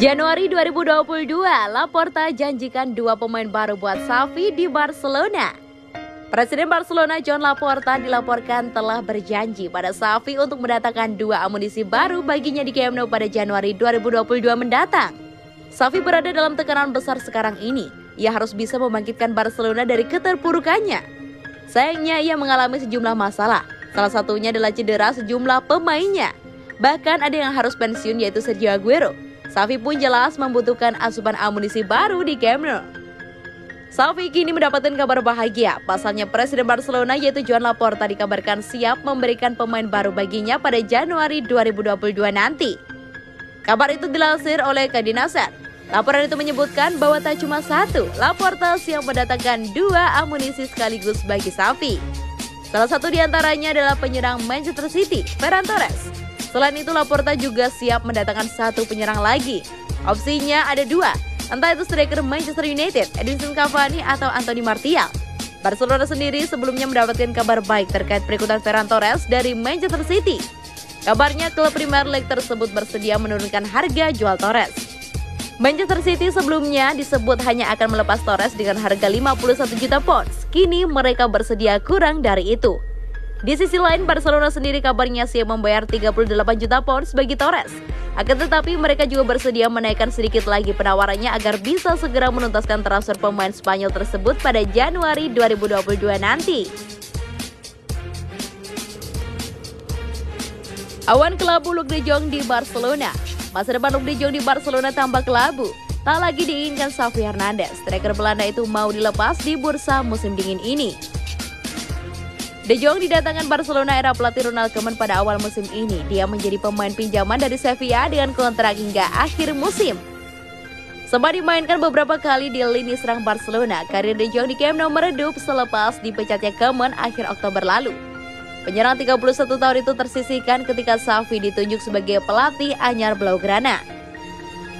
Januari 2022, Laporta janjikan 2 pemain baru buat Xavi di Barcelona. Presiden Barcelona Joan Laporta dilaporkan telah berjanji pada Xavi untuk mendatangkan 2 amunisi baru baginya di Camp Nou pada Januari 2022 mendatang. Xavi berada dalam tekanan besar sekarang ini. Ia harus bisa membangkitkan Barcelona dari keterpurukannya. Sayangnya ia mengalami sejumlah masalah. Salah satunya adalah cedera sejumlah pemainnya. Bahkan ada yang harus pensiun yaitu Sergio Aguero. Xavi pun jelas membutuhkan asupan amunisi baru di Camp Nou. Xavi kini mendapatkan kabar bahagia. Pasalnya Presiden Barcelona yaitu Joan Laporta dikabarkan siap memberikan pemain baru baginya pada Januari 2022 nanti. Kabar itu dilansir oleh Cadena-SER. Laporan itu menyebutkan bahwa tak cuma satu, Laporta siap mendatangkan 2 amunisi sekaligus bagi Xavi. Salah satu diantaranya adalah penyerang Manchester City, Ferran Torres. Selain itu, Laporta juga siap mendatangkan 1 penyerang lagi. Opsinya ada 2, entah itu striker Manchester United, Edinson Cavani atau Anthony Martial. Barcelona sendiri sebelumnya mendapatkan kabar baik terkait perekrutan Ferran Torres dari Manchester City. Kabarnya klub Premier League tersebut bersedia menurunkan harga jual Torres. Manchester City sebelumnya disebut hanya akan melepas Torres dengan harga 51 juta pounds. Kini mereka bersedia kurang dari itu. Di sisi lain, Barcelona sendiri kabarnya siap membayar 38 juta pounds bagi Torres. Akan tetapi mereka juga bersedia menaikkan sedikit lagi penawarannya agar bisa segera menuntaskan transfer pemain Spanyol tersebut pada Januari 2022 nanti. Awan kelabu Luuk de Jong di Barcelona. Masa depan Luuk de Jong di Barcelona tampak kelabu. Tak lagi diinginkan Xavi Hernandez. Striker Belanda itu mau dilepas di bursa musim dingin ini. De Jong didatangkan Barcelona era pelatih Ronald Koeman pada awal musim ini. Dia menjadi pemain pinjaman dari Sevilla dengan kontrak hingga akhir musim. Sempat dimainkan beberapa kali di lini serang Barcelona, karir De Jong di Camp Nou meredup selepas dipecatnya Koeman akhir Oktober lalu. Penyerang 31 tahun itu tersisihkan ketika Xavi ditunjuk sebagai pelatih anyar Blaugrana.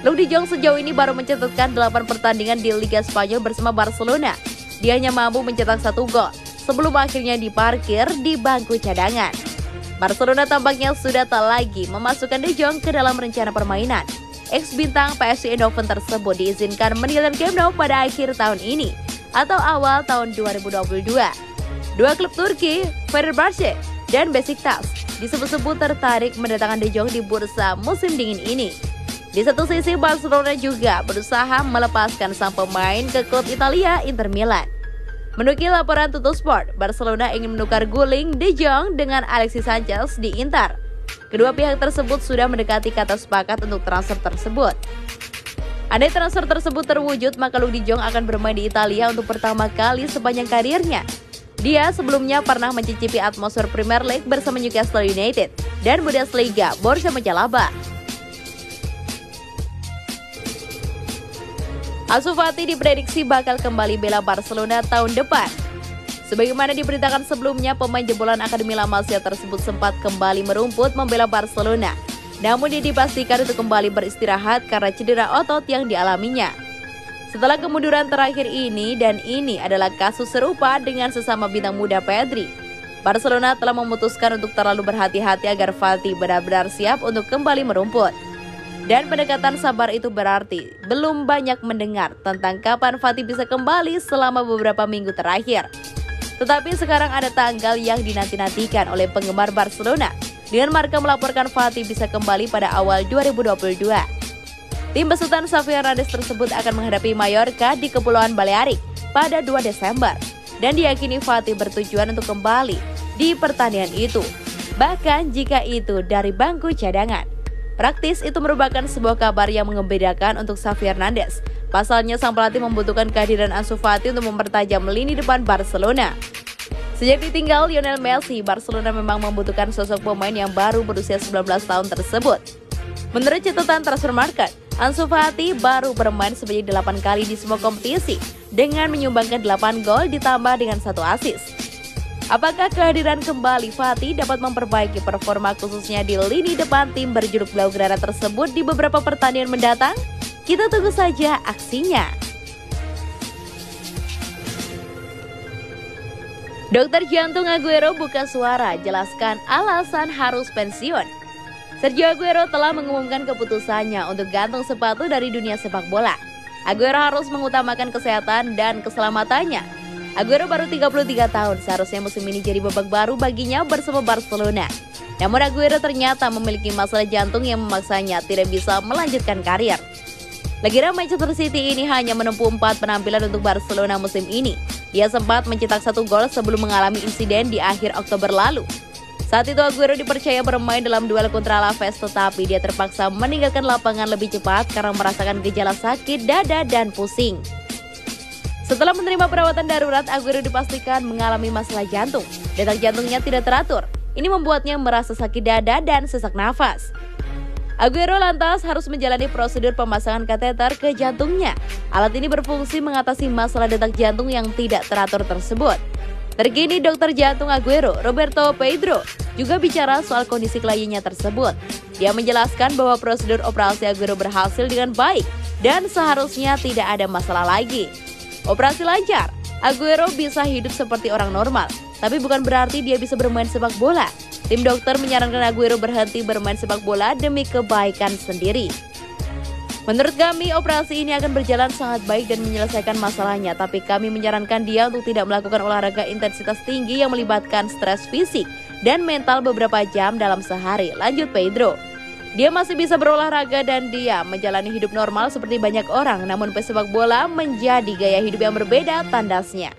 Luuk de Jong sejauh ini baru mencatatkan 8 pertandingan di Liga Spanyol bersama Barcelona. Dia hanya mampu mencetak 1 gol sebelum akhirnya diparkir di bangku cadangan. Barcelona tampaknya sudah tak lagi memasukkan De Jong ke dalam rencana permainan. Ex-bintang PSV Eindhoven tersebut diizinkan meninggalkan Camp Nou pada akhir tahun ini atau awal tahun 2022. 2 klub Turki, Fenerbahce dan Besiktas, disebut-sebut tertarik mendatangkan De Jong di bursa musim dingin ini. Di satu sisi, Barcelona juga berusaha melepaskan sang pemain ke klub Italia Inter Milan. Menukil laporan Tuttosport, Barcelona ingin menukar guling De Jong dengan Alexis Sanchez di Inter. Kedua pihak tersebut sudah mendekati kata sepakat untuk transfer tersebut. Andai transfer tersebut terwujud, maka Luuk de Jong akan bermain di Italia untuk pertama kali sepanjang karirnya. Dia sebelumnya pernah mencicipi atmosfer Premier League bersama Newcastle United dan Bundesliga Borussia Mönchengladbach. Ansu Fati diprediksi bakal kembali bela Barcelona tahun depan. Sebagaimana diberitakan sebelumnya, pemain jebolan Akademi La Masia tersebut sempat kembali merumput membela Barcelona. Namun dia dipastikan untuk kembali beristirahat karena cedera otot yang dialaminya. Setelah kemunduran terakhir ini, dan ini adalah kasus serupa dengan sesama bintang muda Pedri, Barcelona telah memutuskan untuk terlalu berhati-hati agar Fati benar-benar siap untuk kembali merumput. Dan pendekatan sabar itu berarti belum banyak mendengar tentang kapan Fati bisa kembali selama beberapa minggu terakhir. Tetapi sekarang ada tanggal yang dinanti-nantikan oleh penggemar Barcelona, dengan Marca melaporkan Fati bisa kembali pada awal 2022. Tim besutan Xavi Hernandez tersebut akan menghadapi Mallorca di Kepulauan Balearik pada 2 Desember. Dan diyakini Fati bertujuan untuk kembali di pertandingan itu, bahkan jika itu dari bangku cadangan. Praktis itu merupakan sebuah kabar yang mengembirakan untuk Xavi Hernandez. Pasalnya sang pelatih membutuhkan kehadiran Ansu Fati untuk mempertajam lini depan Barcelona. Sejak ditinggal Lionel Messi, Barcelona memang membutuhkan sosok pemain yang baru berusia 19 tahun tersebut. Menurut catatan Transfer Market, Ansu Fati baru bermain sebanyak 8 kali di semua kompetisi dengan menyumbangkan 8 gol ditambah dengan 1 assist. Apakah kehadiran kembali Fati dapat memperbaiki performa khususnya di lini depan tim berjuluk Blaugrana tersebut di beberapa pertandingan mendatang? Kita tunggu saja aksinya. Dokter jantung Aguero buka suara, jelaskan alasan harus pensiun. Sergio Aguero telah mengumumkan keputusannya untuk gantung sepatu dari dunia sepak bola. Aguero harus mengutamakan kesehatan dan keselamatannya. Aguero baru 33 tahun, seharusnya musim ini jadi babak baru baginya bersama Barcelona. Namun Aguero ternyata memiliki masalah jantung yang memaksanya tidak bisa melanjutkan karir. Legenda Manchester City ini hanya menempuh 4 penampilan untuk Barcelona musim ini. Dia sempat mencetak 1 gol sebelum mengalami insiden di akhir Oktober lalu. Saat itu Aguero dipercaya bermain dalam duel kontra Alaves, tetapi dia terpaksa meninggalkan lapangan lebih cepat karena merasakan gejala sakit dada dan pusing. Setelah menerima perawatan darurat, Aguero dipastikan mengalami masalah jantung. Detak jantungnya tidak teratur. Ini membuatnya merasa sakit dada dan sesak nafas. Aguero lantas harus menjalani prosedur pemasangan kateter ke jantungnya. Alat ini berfungsi mengatasi masalah detak jantung yang tidak teratur tersebut. Terkini dokter jantung Aguero, Roberto Pedro, juga bicara soal kondisi kliennya tersebut. Dia menjelaskan bahwa prosedur operasi Aguero berhasil dengan baik dan seharusnya tidak ada masalah lagi. Operasi lancar, Aguero bisa hidup seperti orang normal, tapi bukan berarti dia bisa bermain sepak bola. Tim dokter menyarankan Aguero berhenti bermain sepak bola demi kebaikan sendiri. Menurut kami, operasi ini akan berjalan sangat baik dan menyelesaikan masalahnya, tapi kami menyarankan dia untuk tidak melakukan olahraga intensitas tinggi yang melibatkan stres fisik dan mental beberapa jam dalam sehari, lanjut Pedro. Dia masih bisa berolahraga dan dia menjalani hidup normal seperti banyak orang, namun pesepak bola menjadi gaya hidup yang berbeda, tandasnya.